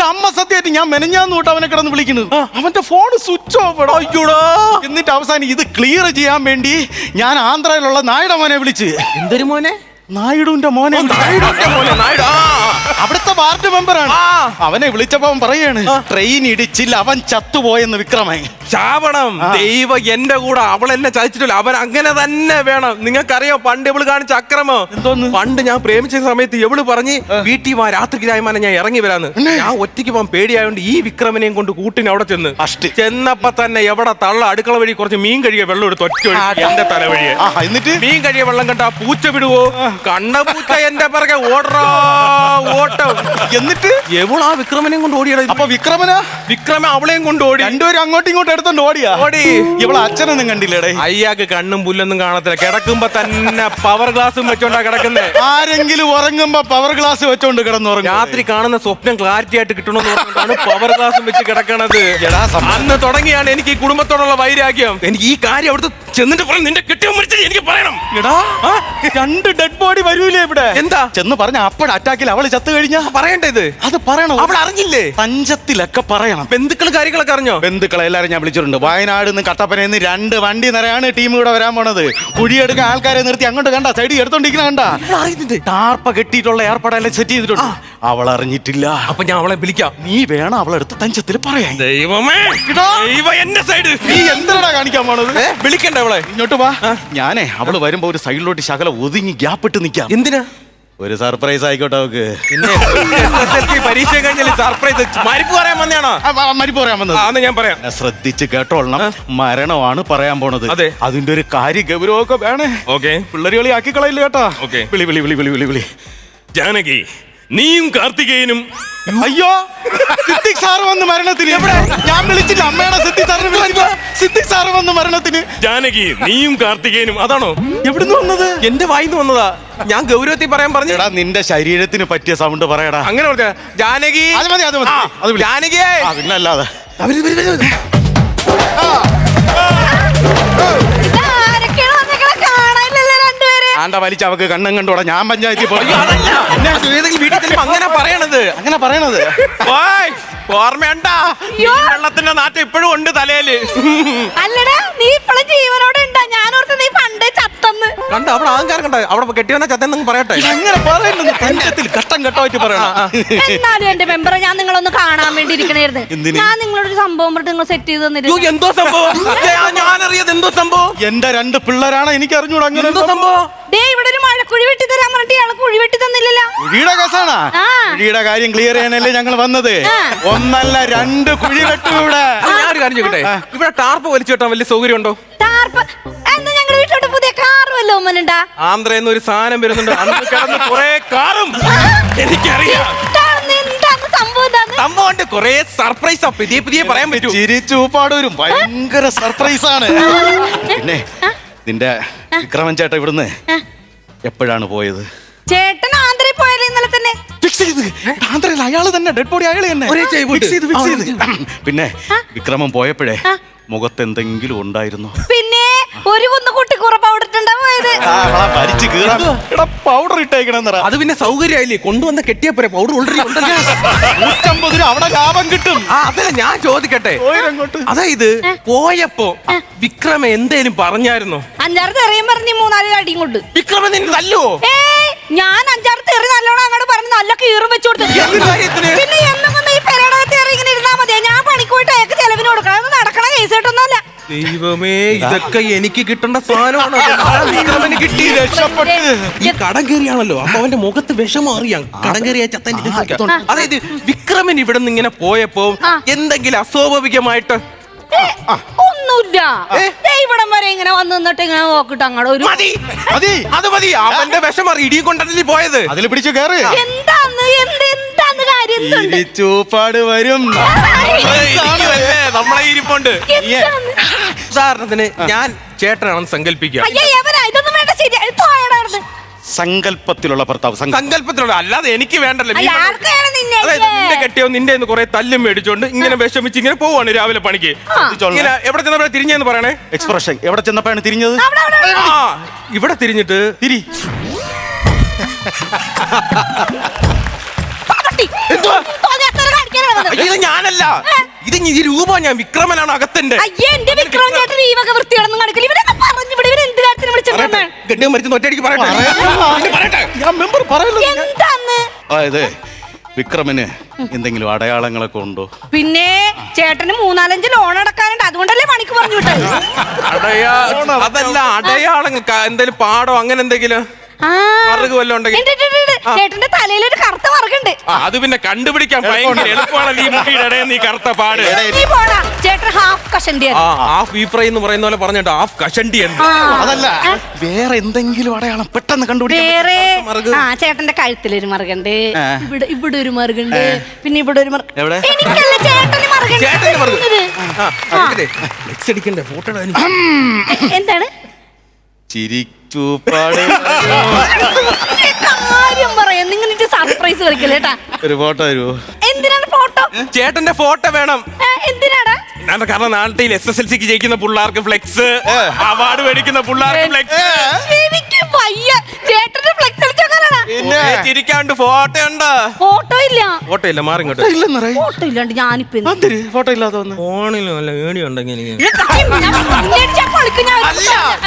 അമ്മ സത്യമായിട്ട് ഞാൻ മെനഞ്ഞാന്ന് തൊട്ട് അവനെ കിടന്ന് വിളിക്കുന്നു. അവന്റെ ഫോൺ സ്വിച്ച് ഓഫ്. എന്നിട്ട് അവസാനം ഇത് ക്ലിയർ ചെയ്യാൻ വേണ്ടി ഞാൻ ആന്ധ്രയിലുള്ള നായിഡ മോനെ വിളിച്ച്. എന്തൊരു മോനെ? നായിഡുവിന്റെ മോനെ. അവിടുത്തെ വാർഡ് മെമ്പറാണ്. അവനെ വിളിച്ചപ്പോ അവൻ പറയാണ് ട്രെയിൻ ഇടിച്ചില്ല, അവൻ ചത്തുപോയെന്ന്. വിക്രമൻ ചാവണം. ദൈവം എന്റെ കൂടെ. അവൾ എന്നെ ചതിച്ചിട്ടില്ല. അവൻ അങ്ങനെ തന്നെ വേണം. നിങ്ങൾക്കറിയോ പണ്ട് ഇവള് കാണിച്ച അക്രമം? എന്തോന്ന്? പണ്ട് ഞാൻ പ്രേമിച്ച സമയത്ത് എവള് പറഞ്ഞ് വീട്ടിൽ വാ, രാത്രിക്ക് ചായമാനം ഞാൻ ഇറങ്ങി വരാന്ന്. ഞാൻ ഒറ്റയ്ക്ക് പോകാൻ പേടിയായോണ്ട് ഈ വിക്രമനെയും കൊണ്ട് കൂട്ടിന് അവിടെ ചെന്ന് ചെന്നപ്പോ തന്നെ എവിടെ തള്ള അടുക്കള വഴി കുറച്ച് മീൻ കഴിയ വെള്ളം എടുത്ത് ഒറ്റ എന്റെ തല വഴിയെ. എന്നിട്ട് മീൻ കഴിയ വെള്ളം കണ്ട പൂച്ച വിടുവോ? കണ്ട പൂച്ച എന്റെ പിറകെ ഓടറോ ഓട്ടം. എന്നിട്ട് എവൾ ആ വിക്രമനെയും കൊണ്ട് ഓടിയത്. അപ്പൊ വിക്രമ അവളെയും കൊണ്ട് ഓടി. രണ്ടുപേരും അങ്ങോട്ടും ഇങ്ങോട്ടും എടുത്തോണ്ട് ഓടിയാ. ഓടി. ഇവളെ അച്ഛനൊന്നും കണ്ടില്ലേടേ? അയ്യാക്ക് കണ്ണും പുല്ലൊന്നും കാണത്തില്ല. കിടക്കുമ്പോ തന്നെ പവർ ഗ്ലാസും വെച്ചോണ്ടാ കിടക്കുന്നേ. ആരെങ്കിലും ഉറങ്ങുമ്പോ പവർ ഗ്ലാസ് വെച്ചോണ്ട് കിടന്നുറങ്ങും. രാത്രി കാണുന്ന സ്വപ്നം ക്ലാരിറ്റി ആയിട്ട് കിട്ടണമെന്ന് പറഞ്ഞാണ് പവർ ഗ്ലാസും വെച്ച് കിടക്കണത്. അന്ന് തുടങ്ങിയാണ് എനിക്ക് ഈ കുടുംബത്തോടുള്ള വൈരാഗ്യം. എനിക്ക് ഈ കാര്യം അവിടുത്തെ ചെന്നിട്ട് പറഞ്ഞു നിന്റെ കെട്ടിയോ മരിച്ചത് എനിക്ക് പറയണം. എടാ, 2 ഡെഡ് ബോഡി വരൂലേ ഇവിടെ? എന്താ ചെന്ന് പറഞ്ഞ അപ്പോഴ അറ്റാക്കിൽ അവള് ചത്തു കഴിഞ്ഞാ പറയണ്ടത്? അത് പറയണം. അവൾ അറിഞ്ഞില്ലേ? പഞ്ചത്തിലൊക്കെ പറയണം. ബന്ധുക്കൾ കാര്യങ്ങളൊക്കെ അറിഞ്ഞോ? ബന്ധുക്കളെ എല്ലാരും ഞാൻ വിളിച്ചിട്ടുണ്ട്. വയനാട് നിന്ന് കട്ടപ്പനയിൽ നിന്ന് 2 വണ്ടി നിറയാണ് ടീം ഇവിടെ വരാൻ പോണത്. കുഴിയെടുക്കാൻ ആൾക്കാരെ നിർത്തി അങ്ങോട്ട് കണ്ട സൈഡിൽ എടുത്തോണ്ടിരിക്കണ കണ്ട. ടാർപ്പ കെട്ടിയിട്ടുള്ള ഏർപ്പാടെല്ലാം സെറ്റ് ചെയ്തിട്ടുണ്ട്. അവൾ അറിഞ്ഞിട്ടില്ല. അപ്പൊ ഞാൻ അവളെ വിളിക്കാം. നീ വേണം അവളെടുത്ത് തഞ്ചത്തിൽ പറയാൻ. ദൈവമേ, എന്റെ സൈഡ് നീ എന്തിനാ കാണിക്കാൻ പോണത്? വിളിക്കണ്ട അവളെ. ഇങ്ങോട്ട് വാ. ഞാനേ അവള് വരുമ്പോ ഒരു സൈഡിലോട്ട് ശകലം ഒതുങ്ങി ഗ്യാപ്പ് ഇട്ട് നിക്കാം. എന്തിനാ? ഒരു സർപ്രൈസ് ആയിക്കോട്ടെ അവക്ക്. പരീക്ഷ കഴിഞ്ഞാൽ സർപ്രൈസ്. മരിപ്പ് പറയാൻ വന്നതാണോ? മരിപ്പ് പറയാൻ വന്നത്. ഞാൻ പറയാം. ശ്രദ്ധിച്ച് കേട്ടോളണം. മരണമാണ് പറയാൻ പോണത്. അതിന്റെ ഒരു കാര്യ ഗൗരവമൊക്കെ വേണേ. ഓക്കെ. പിള്ളേരുകളി ആക്കി കളയില്ല കേട്ടാ. ഓക്കെ. വിളി വിളി വിളി വിളി വിളി വിളി. ജാനകി, നീയും കാർത്തികേയനും. അയ്യോ, സിദ്ദിഖ് സാറ് വന്ന് മരണത്തിന്. എവിടെ? ഞാൻ വിളിച്ചില്ല. അമ്മയാണ് സിദ്ദിഖ് സാറിന് വിളിച്ചില്ല. സിദ്ദിഖ് സാറ് വന്ന് മരണത്തിന്. ജാനകി, നീയും കാർത്തികേയനും. അതാണോ? എവിടുന്ന് വന്നത്? എന്റെ വായിന്ന് വന്നതാ. ഞാൻ ഗൗരവത്തിൽ പറയാൻ പറഞ്ഞു. എടാ, നിന്റെ ശരീരത്തിന് പറ്റിയ സൗണ്ട് പറയടാ. അങ്ങനെ പറഞ്ഞ ജാനകി. അത് മതി, അത് മതി. അത് വിളി. ജാനകിയേ. പിന്നെ അല്ലാതെ ആണ്ട വലിച്ച അവക്ക് കണ്ണും കണ്ടോടാ. ഞാൻ പഞ്ചായത്തിൽ പോയി. അങ്ങനെ പറയണത്. അങ്ങനെ പറയണത് ഓർമ്മയുണ്ടാ? വെള്ളത്തിന്റെ നാറ്റം ഇപ്പോഴും ഉണ്ട് തലയില്. അല്ലടാ, നീ ഇപ്പോഴും ജീവനോടെ ഉണ്ടാ? ഞാനോർത്ത് നീ പണ്ടേ ചത്തന്ന്. കണ്ട അവിടെ ആൾക്കാർ കണ്ട അവിടെ കെട്ടിവന്ന ചത്തെന്ന് പറയട്ടെ. അങ്ങനെ പറയുന്നത് പഞ്ചത്തിൽ ഘട്ടം ഘട്ടമായിട്ട് പറയണം. എന്നാലും എന്റെ മെമ്പറെ ഞാൻ നിങ്ങളൊന്ന് കാണാൻ വേണ്ടി ഇരിക്കണായിരുന്നു. ഞാൻ നിങ്ങളൊരു സംഭവം പറഞ്ഞിട്ട് നിങ്ങൾ സെറ്റ് ചെയ്ത് തന്നിരുന്നു. എന്തോ സംഭവം? ഞാനറിയാതെ എന്തോ സംഭവം? എന്റെ 2 പിള്ളേരാണ്, എനിക്ക് അറിഞ്ഞൂടാ. അങ്ങനെ എന്തോ സംഭവം? ഇവിടെ ഒരു മഴക്കുഴി വെട്ടി തരാൻ പറഞ്ഞിട്ട് ഇയാള് കുഴി വെട്ടി തന്നില്ലല്ലോ. കുഴിയുടെ കേസാണ്. കുഴിയുടെ കാര്യം ക്ലിയർ ചെയ്യാനല്ലേ ഞങ്ങൾ വന്നത്. 1 അല്ല 2 കുഴി വെട്ടും ഇവിടെ. ഞാനൊരു കാര്യം ചോദിക്കട്ടെ, ഇവിടെ ടാർപ്പ് വലിച്ചു കെട്ടാൻ വലിയ സൗകര്യം ഉണ്ടോ? ടാർപ്പ് എന്താ? ഞങ്ങളുടെ വീട്ടിലോട്ട് പുതിയ കാർ വല്ലോ ഒമ്മനുണ്ടാ? ആന്ധ്രയിൽ ഒരു സാധനം വരുന്നുണ്ട്. അന്ന് കിടന്ന് കുറെ കാറും എനിക്കറിയാം. സംഭവം കുറെ സർപ്രൈസാ. പുതിയ പുതിയ പറയാൻ പറ്റൂ. ചിരിച്ചൂപ്പാട് വരും. ഭയങ്കര സർപ്രൈസ് ആണ്. പിന്നെ നിന്റെ വിക്രമൻ ചേട്ടൻ ഇവിടുന്ന് എപ്പോഴാണ് പോയത്? ചേട്ടൻ ആന്ധ്രയിൽ പോയാലോ ഇന്നലെ തന്നെ? ഫിക്സ് ചെയ്ത്. ആന്ധ്രയിൽ അയാള് തന്നെ, ഡെഡ് ബോഡി അയാള് തന്നെ. ഫിക്സ് ചെയ്ത്. പിന്നെ വിക്രമൻ പോയപ്പോഴേ മുഖത്ത് എന്തെങ്കിലും ഉണ്ടായിരുന്നു? പിന്നെ ഒരു കുട്ടി കുറ പൗഡർ ഇട്ടുണ്ടാ പോയത്. പൗഡർ ഇട്ടേക്കണെന്നറ. അത് പിന്നെ സൗകര്യമായില്ലേ? കൊണ്ടുവന്ന കെട്ടിയപ്പോരെ പൗഡർ ഓൾറെഡി ഉണ്ടല്ലോ. 150 രൂപ അവിടെ ലാഭം കിട്ടും. അതല്ല ഞാൻ ചോദിക്കട്ടെ, അതായത് പോയപ്പോ വിക്രമ എന്തേലും പറഞ്ഞായിരുന്നോ? 5-6 തെറിയും പറഞ്ഞ് 3-4 അടിയും കൊണ്ട്. വിക്രമൻ നിന്നെ തല്ലുവോ? ഞാൻ 5-6 തെറി നല്ലോണം അങ്ങോട്ട് പറഞ്ഞ് നല്ല കീറും വെച്ചു കൊടുത്തു. പിന്നെ എന്നൊന്നും ഈ പെരടകത്ത് തെറി ഇങ്ങനെ ഇരുന്നാ മതിയാ? ഞാൻ പണിക്ക് പോയിട്ട് അയാൾക്ക് ചെലവിന് കൊടുക്കണം. അത് നടക്കണ കേസ് കേട്ടൊന്നുമല്ല. ദൈവമേ, ഇതൊക്കെ എനിക്ക് കിട്ടേണ്ട സാധനമാണ്. വിക്രമന് കിട്ടി. രക്ഷപ്പെട്ട് ഈ കടം കയറിയാണല്ലോ. അപ്പൊ അവന്റെ മുഖത്ത് വിഷമറിയാം. കടം കയറിയ ചത്തൻ. അതായത് വിക്രമൻ ഇവിടെ നിന്ന് ഇങ്ങനെ പോയപ്പോ എന്തെങ്കിലും അസ്വാഭാവികമായിട്ട് ഒന്നുമില്ല. ഇവിടം വരെ ഇങ്ങനെ വന്ന് നിന്നിട്ട് ഇങ്ങനെ നോക്കിട്ട് അങ്ങോട്ട് ഒരു അത് മതി. അവന്റെ വിഷമറി ഇടിയും കൊണ്ടല്ലേ പോയത്. അതിൽ പിടിച്ചു കയറി. എന്താന്ന് എന്താന്ന് കാര്യം? ചൂപ്പാട് വരും. നമ്മളെ ഇരിപ്പുണ്ട്. ഉദാഹരണത്തിന് ഞാൻ ചേട്ടനാണെന്ന് സങ്കല്പിക്കാം. സങ്കല്പത്തിലുള്ള ഭർത്താവ്. സങ്കല്പത്തിലുള്ള, അല്ലാതെ എനിക്ക് വേണ്ടല്ലോ. അതായത് നിന്റെ കെട്ടിയോ നിന്റെ കുറെ തല്ലും മേടിച്ചോണ്ട് ഇങ്ങനെ വിഷമിച്ച് ഇങ്ങനെ പോവാണ് രാവിലെ പണിക്ക്. ഇങ്ങനെ എവിടെ ചെന്നപ്പോഴാണ് തിരിഞ്ഞെന്ന് പറയണേ? എക്സ്പ്രഷൻ എവിടെ ചെന്നപ്പോഴാണ് തിരിഞ്ഞത്? ഇവിടെ തിരിഞ്ഞിട്ട് തിരി. വന്നത്. ഇത് ഞാനല്ല, ഇത് ഈ രൂപ ഞാൻ വിക്രമനാണ് അകത്തിന്റെ. അയ്യേ എന്റെ വിക്രം ചേട്ടൻ ഈ വക വൃത്തിയോടൊന്നും കാണിക്കില്ല. ഇവരൊക്കെ പറഞ്ഞു ഇവിടെ ഇവർ എന്ത് കാര്യത്തിന് വിളിച്ചിട്ടുണ്ടേ? ഗണ്യം മരിച്ചു ഒറ്റയടിക്ക് പറയട്ടെ. ഞാൻ മെമ്പർ പറയല്ലോ. എന്താന്ന്? അതായത് വിക്രമിന് എന്തെങ്കിലും അടയാളങ്ങളൊക്കെ ഉണ്ടോ? പിന്നെ ചേട്ടന് 3-4 ലോൺ അടക്കാനുണ്ട്, അതുകൊണ്ടല്ലേ പണിക്ക് പറഞ്ഞു വിട്ടത്. അതല്ല, അടയാളങ്ങൾ എന്തെങ്കിലും പാടോ അങ്ങനെ എന്തെങ്കിലും മറുക് വല്ലതും ഉണ്ടെങ്കിൽ. ചേട്ടന്റെ തലയിലൊരു കറുത്ത മറുകുണ്ട്. അത് പിന്നെ കണ്ടുപിടിക്കാൻ ഭയങ്കര എളുപ്പമാണല്ലോ ഈ മുടിയുടെ ഇടയിൽ നീ കറുത്ത പാട്. നീ പോടാ, ചേട്ടൻ ഹാഫ് കഷണ്ടി. ഹാഫ് ഈ ഫ്രൈ എന്ന് പറയുന്ന പോലെ പറഞ്ഞിട്ട് ഹാഫ് കഷണ്ടി ഉണ്ട്. അതല്ല, വേറെ എന്തെങ്കിലും അടയാളം പെട്ടെന്ന് കണ്ടുപിടിക്കാൻ. വേറെ ചേട്ടന്റെ കഴുത്തിലൊരു മറുകുണ്ട്, ഇവിടെ ഒരു മറുകുണ്ട്, പിന്നെ ഇവിടെ ഒരു എവിടെ? എനിക്കല്ല ചേട്ടന് മറുകുണ്ട്. ഫോട്ടോ എന്താണ് ചിരിച്ചൂപ്പാട് കാര്യം പറയാം. നിങ്ങൾ സർപ്രൈസ് കളിക്കല്ലേ ചേട്ടാ? ഒരു ഫോട്ടോ തരുമോ? എന്തിനാണ് ഫോട്ടോ? ചേട്ടന്റെ ഫോട്ടോ വേണം. എന്തിനാടാ? കാരണം നാട്ടിൽ SSLCക്ക് ജയിക്കുന്ന പിള്ളേർക്ക് ഫ്ലെക്സ്, അവാർഡ് മേടിക്കുന്ന പിള്ളേർക്ക് ഫ്ലെക്സ്. എനിക്ക് വയ്യ, ചേട്ടന്റെ ഫ്ലെക്സ് ചിരിക്കാണ്ട് ഫോട്ടോ ഉണ്ട്. ഫോട്ടോ ഇല്ല. ഫോട്ടോ ഇല്ല, മാറിങ്ങോട്ട്. ഫോട്ടോ ഇല്ലാണ്ട് ഞാനിപ്പോ ഫോട്ടോ ഇല്ലാതെ ഫോണിലും അല്ല വീഡിയോ ഉണ്ടെങ്കിൽ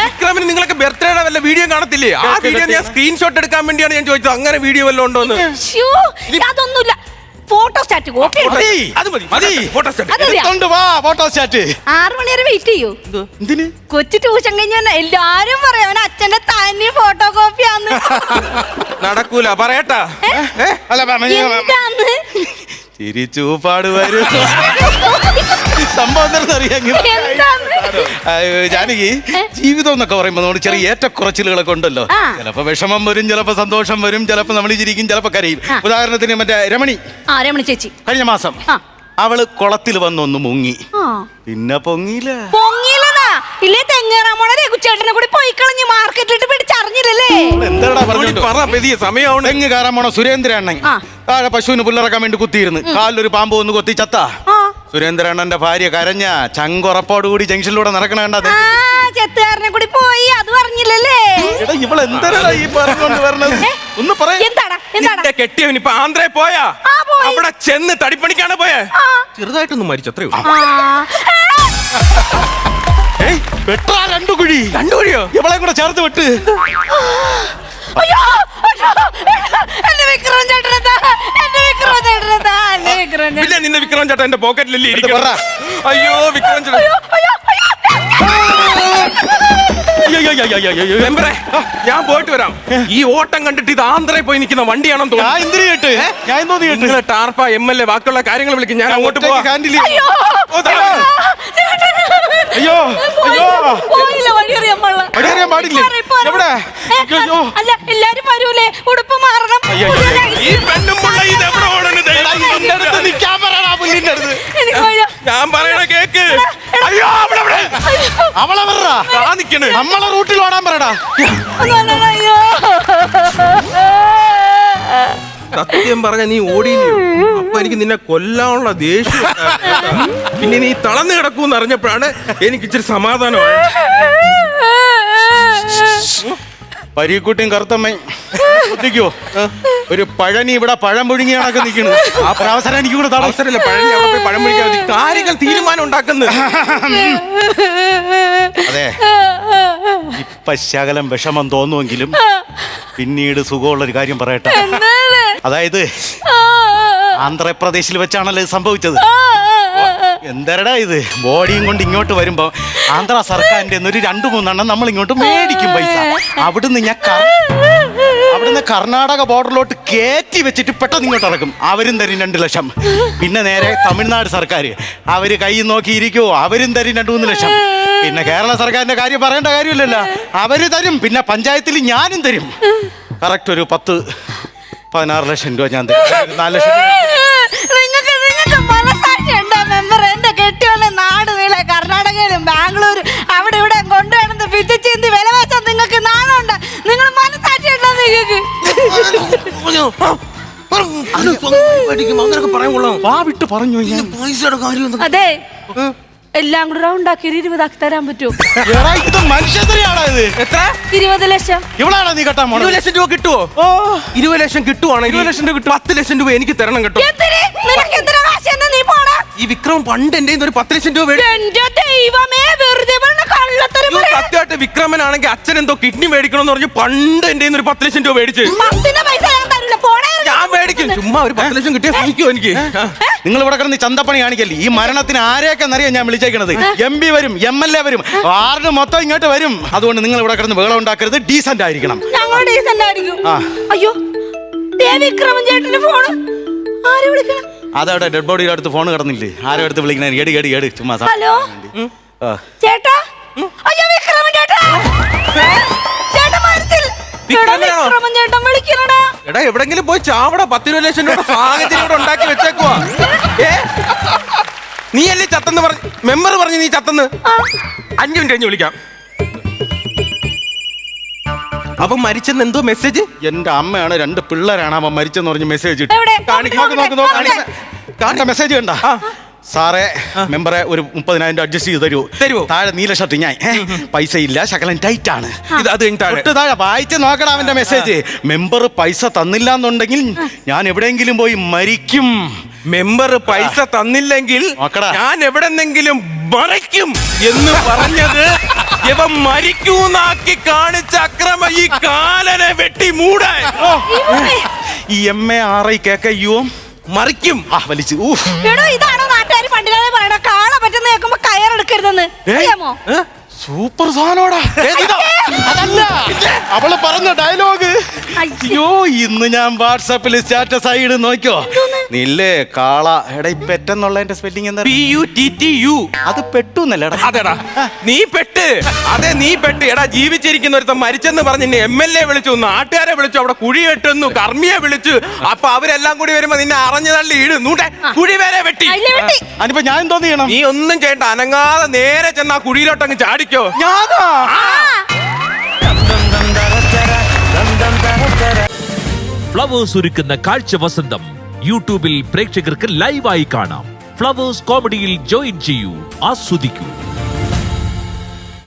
വിക്രമിന് നിങ്ങളൊക്കെ ബർത്ത്ഡേയുടെ വല്ല വീഡിയോ കാണത്തില്ലേ? ആ വീഡിയോ ഞാൻ സ്ക്രീൻഷോട്ട് എടുക്കാൻ വേണ്ടിയാണ് ഞാൻ ചോദിച്ചത്. അങ്ങനെ വീഡിയോ വല്ലതും ഉണ്ടോന്ന്. അതൊന്നുമില്ല. ഫോട്ടോ സ്റ്റാറ്റ് കോപ്പി അത് മതി, മതി. ഫോട്ടോ സ്റ്റാറ്റ് 6 മണി വരെ വെയിറ്റ് ചെയ്യൂ. എന്തിന്? കൊച്ചു ട്യൂഷൻ കഴിഞ്ഞ എല്ലാരും പറയും അവൻ അച്ഛന്റെ തനി ഫോട്ടോ കോപ്പിയാന്ന്. നടക്കൂല, പറയട്ടാ. എന്താന്ന്? ചിരിച്ചൂപ്പാട് വരും. സംഭവം എന്താണെന്നറിയാമെങ്കിൽ ജാനകി, ജീവിതം എന്നൊക്കെ പറയുമ്പോ നമ്മൾ ചെറിയ ഏറ്റക്കുറച്ചിലുകളൊക്കെ ഉണ്ടല്ലോ. ചിലപ്പോ വിഷമം വരും, ചിലപ്പോ സന്തോഷം വരും, ചിലപ്പോ നമ്മൾ ചിരിക്കും, ചിലപ്പോ കരയും. ഉദാഹരണത്തിന് മറ്റേ രമണി ചേച്ചി കഴിഞ്ഞ മാസം അവള് കുളത്തിൽ വന്നൊന്ന് മുങ്ങി, പിന്നെ പൊങ്ങിയില്ല. ഇല്ലേ തെങ്ങേറാമോണ രഘുചേട്ടനെ കൂടി പോയി കളഞ്ഞ് മാർക്കറ്റിലിട്ട് പിടിച്ചറിഞ്ഞില്ലല്ലേ? എന്താടാ പറഞ്ഞു? സമയമാണ്. തെങ്ങ് കയറാൻ പോണ സുരേന്ദ്രണ്ണൻ താഴെ പശുവിന് പുല്ലിറക്കാൻ വേണ്ടി കുത്തിയിരുന്നു. കാലിലൊരു പാമ്പ് വന്ന് കൊത്തി ചത്ത. സുരേന്ദ്രണ്ണന്റെ ഭാര്യ കരഞ്ഞ ചങ്കുറപ്പോടുകൂടി ജംഗ്ഷനിലൂടെ നടക്കണ കണ്ടാ ചെത്തുകാരനെ കൂടി പോയി, അത് പറഞ്ഞില്ലല്ലേ? ഇവളെന്താ ഈ പറഞ്ഞോണ്ട് വരണത്? ഒന്ന് പറയാ. എന്താടാ കെട്ടിയവൻ ഇപ്പൊ ആന്ധ്രേ പോയാ? അവിടെ ചെന്ന് തടിപ്പണിക്കാണ് പോയേ. ചെറുതായിട്ടൊന്നും മരിച്ചത്രയോ. വെട്ടാ 2 കുഴി. 2 കുഴിയോ? ഇവളെ കൂടെ ചേർത്ത് വിട്ട്. പിന്നെ നിന്റെ വിക്രം ചേട്ടൻ എന്റെ പോക്കറ്റിലല്ലേ ഇരിക്കണം. അയ്യോ വിക്രം ചേട്ടൻ, ഞാൻ പോയിട്ട് വരാം. ഈ ഓട്ടം കണ്ടിട്ട് ഇത് ആന്ധ്രയിൽ പോയി നിൽക്കുന്ന വണ്ടിയാണെന്ന് തോന്നുന്നു. ടാർപ്പ MLA ബാക്കിയുള്ള കാര്യങ്ങൾ വിളിക്കും. ഞാൻ അങ്ങോട്ട് പോവാം. അയ്യോ എല്ലാരും വരൂലേ? ഉടുപ്പ് മാറണം. ഈ പെണ്ണുമ്പുള്ള ഇത് എവിടെ ഓടുന്നത്? ഞാൻ പറയണ കേക്ക്. അയ്യോ അവളെ നിക്കണേ. നമ്മളെ റൂട്ടിൽ ഓടാൻ പറയടാ. സത്യം പറഞ്ഞ നീ ഓടിയില്ലയോ? അപ്പൊ എനിക്ക് നിന്നെ കൊല്ലാനുള്ള ദേഷ്യം. പിന്നെ നീ തളർന്നു കിടക്കൂന്ന് അറിഞ്ഞപ്പോഴാണ് എനിക്ക് ഇച്ചിരി സമാധാനമായി. പരീക്കുട്ടിയും കറുത്തമ്മയും ശ്രദ്ധിക്കോ? ഒരു പഴനി ഇവിടെ പഴം പുഴുങ്ങി കണക്ക് നിൽക്കുന്നത്. ആ അവസരം എനിക്ക് കൂടെ അവസരമില്ല. പഴനി അവിടെ പോയി പഴം പുഴുങ്ങിയാൽ മതി. കാര്യങ്ങൾ തീരുമാനം ഉണ്ടാക്കുന്നത്. അതെ, ഇപ്പൊ ശകലം വിഷമം തോന്നുമെങ്കിലും പിന്നീട് സുഖമുള്ളൊരു കാര്യം പറയട്ടെ. അതായത് ആന്ധ്രാപ്രദേശിൽ വെച്ചാണല്ലോ ഇത് സംഭവിച്ചത്. എന്തരടാ ഇത്? ബോഡിയും കൊണ്ട് ഇങ്ങോട്ട് വരുമ്പോ ആന്ധ്ര സർക്കാരിന്റെ ഒരു 2-3 എണ്ണം നമ്മൾ ഇങ്ങോട്ട് മേടിക്കും പൈസ. അവിടുന്ന് കർണാടക ബോർഡറിലോട്ട് കയറ്റി വെച്ചിട്ട് പെട്ടെന്ന് ഇങ്ങോട്ട് ഇറക്കും. അവരും തരും 2 ലക്ഷം. പിന്നെ നേരെ തമിഴ്നാട് സർക്കാർ അവര് കൈ നോക്കിയിരിക്കുവോ, അവരും തരും 2-3 ലക്ഷം. പിന്നെ കേരള സർക്കാരിന്റെ കാര്യം പറയേണ്ട കാര്യമില്ലല്ലോ, അവര് തരും. പിന്നെ പഞ്ചായത്തിൽ ഞാനും തരും. കറക്റ്റ് ഒരു 10-16 ലക്ഷം രൂപ ഞാൻ തരും. 4 ലക്ഷം. നാട് നീളെ കർണാടകയിലും ബാംഗ്ലൂരും അവിടെ ഇവിടെ കൊണ്ടുവരുന്നത് പിച്ചിച്ചീന്തി വില വെച്ചാൽ നിങ്ങൾക്ക് നാണമുണ്ട്? നിങ്ങൾ മനസ്സാക്ഷി ഉണ്ടോ നിങ്ങൾക്ക്? വാ വിട്ട് പറഞ്ഞു. അതെ, എല്ലാം കൂടെ ഉണ്ടാക്കി 20 ആക്കി തരാൻ പറ്റുമോ? എടാ ഇത് മനുഷ്യത്തെയാണോ ഇത്? എത്ര? 20 ലക്ഷം. ഇവളാണോ നീ കെട്ടാൻ 20 പോണത്? ലക്ഷം രൂപ കിട്ടുവോ? 20 ലക്ഷം കിട്ടുവാണെങ്കിൽ 20 ലക്ഷം രൂപ കിട്ടും. 10 ലക്ഷം രൂപ എനിക്ക് തരണം കേട്ടോ. എന്തിന്? നിനക്ക് എന്തിനാ കാശ് എന്ന് നീ പോടാ. ഈ വിക്രം പണ്ട് എന്റെ ഒരു 10 ലക്ഷം രൂപ എന്റെ ദൈവമേ, വെറുതെ പറഞ്ഞ കള്ളത്തരം പറയാ. സത്യമായിട്ട് വിക്രമനാണെങ്കിൽ അച്ഛൻ എന്തോ കിഡ്നി മേടിക്കണമെന്ന് പറഞ്ഞ് പണ്ട് എന്റെ ഒരു 10 ലക്ഷം രൂപ മേടിച്ച്. പത്തിന്റെ പൈസ ഞാൻ തരില്ല, പോണേ. ഞാൻ മേടിക്കും. ചുമ്മാ ഒരു 10 ലക്ഷം കിട്ടിയാൽ സഹിക്കുമോ എനിക്ക്? നിങ്ങൾ ഇവിടെ കിടന്ന് ചന്തപ്പണി കാണിക്കല്ലേ? ഈ മരണത്തിന് ആരെയൊക്കെ അറിയാം ഞാൻ വിളിച്ചേക്കണത്. MP വരും, MLA വരും, വാർഡ് മൊത്തം ഇങ്ങോട്ട് വരും. അതുകൊണ്ട് നിങ്ങൾ ഇവിടെ കിടന്ന് ബഹളം ഉണ്ടാക്കരുത്, ഡീസന്റ് ആയിരിക്കണം. ഞങ്ങൾ ഡീസന്റ് ആയിരിക്കും. ആ. അയ്യോ, ദേ വിക്രമൻ ചേട്ടന്റെ ഫോണ്. ആരെ വിളിക്കണം? അതവിടെ ഡെഡ് ബോഡിയുടെ അടുത്ത് ഫോൺ കിടന്നില്ലേ? ആരോ എടുത്ത് വിളിക്കണേ? എടി ചുമ്മാ ഹലോ ചേട്ടാ. അയ്യോ വിക്രമൻ ചേട്ടാ, ചേട്ടാ മനസ്സിൽ വിക്രമനാണോ? വിക്രമൻ ചേട്ടൻ വിളിക്കണടാ. എടാ എവിടെങ്കിലും പോയി ചാവട. 10 ലക്ഷം രൂപ സാഹചര്യം ഇവിടെ ഉണ്ടാക്കി വെച്ചേക്കുവാ. നീ അല്ലേ ചത്തെന്ന് പറഞ്ഞു? മെമ്പർ പറഞ്ഞു നീ ചത്തെന്ന്. 5 മിനിറ്റ് കഴിഞ്ഞ് വിളിക്കാം. അപ്പൊ മരിച്ചെന്ന് എന്തോ മെസ്സേജ്? എന്റെ അമ്മയാണ്, 2 പിള്ളേരാണ് അവൻ മരിച്ചെന്ന് പറഞ്ഞ് മെസ്സേജ് എവിടെ? കാണിക്ക മെസ്സേജ് കണ്ട. സാറേ മെമ്പറെ ഒരു 30,000 അഡ്ജസ്റ്റ് ചെയ്ത് തരുമോ? താഴെ നീല ഷർട്ട് ഞാൻ പൈസ ഇല്ല, ശകലം ടൈറ്റ് ആണ്. ഇത് അത് കഴിഞ്ഞിട്ട് താഴെ വായിച്ച് നോക്കണം അവന്റെ മെസ്സേജ്. മെമ്പർ പൈസ തന്നില്ല എന്നുണ്ടെങ്കിൽ ഞാൻ എവിടെയെങ്കിലും പോയി മരിക്കും. മെമ്പർ പൈസ തന്നില്ലെങ്കിൽ നോക്കടാ. ഞാൻ എവിടെന്നെങ്കിലും മറിക്കും എന്ന് പറഞ്ഞത് ഇവ മരിക്കൂന്നാക്കി കാണിച്ച അക്രമ ഈ കാലനെ വെട്ടി മൂടാൻ. ഈ MA RI മറിക്കും. വലിച്ചു. എടോ, ഇതാണോ നാട്ടുകാർ പണ്ടില്ലാതെ പറയണ കാള പറ്റുന്ന കേൾക്കുമ്പോ കയറെടുക്കരുതെന്ന്? അറിയാമോ? സൂപ്പർ സാധനോടാ. അതല്ല അവള് പറഞ്ഞ ഡയലോഗ്. അയ്യോ, ഇന്ന് ഞാൻ വാട്സാപ്പിൽ സ്റ്റാറ്റസ് ആയി നോക്കിയോ? നില്ലേ കാള. എടാ ഈ പെറ്റെന്നുള്ളതിന്റെ സ്പെല്ലിംഗ് എന്താ? PUTTU. അത് പെട്ടുന്നല്ലേടാ? അതെടാ നീ പെട്ട്. അതെ നീ പെട്ട്. എടാ ജീവിച്ചിരിക്കുന്ന ഒരുത്തൻ മരിച്ചെന്ന് പറഞ്ഞ് നിന്നെ MLA വിളിച്ചു, നാട്ടുകാരെ വിളിച്ചു, അവിടെ കുഴി വെട്ടുന്നു, കർമ്മിയെ വിളിച്ചു. അപ്പൊ അവരെല്ലാം കൂടി വരുമ്പോ നിന്നെ അറിഞ്ഞു തള്ളി ഇടുന്നൂട്ടെ കുഴി വരെ വെട്ടി. അതിനിപ്പോ ഞാൻ എന്തോ ചെയ്യണം? നീ ഒന്നും ചെയ്യണ്ട, അനങ്ങാതെ നേരെ ചെന്നാ കുഴിയിലോട്ടങ്ങ് ചാടിക്കോ. ഞാനാ? ഫ്ലവേഴ്സ് ഒരുക്കുന്ന കാഴ്ച വസന്തം യൂട്യൂബിൽ പ്രേക്ഷകർക്ക് ലൈവായി കാണാം. ഫ്ലവേഴ്സ് കോമഡിയിൽ ജോയിൻ ചെയ്യൂ, ആസ്വദിക്കൂ.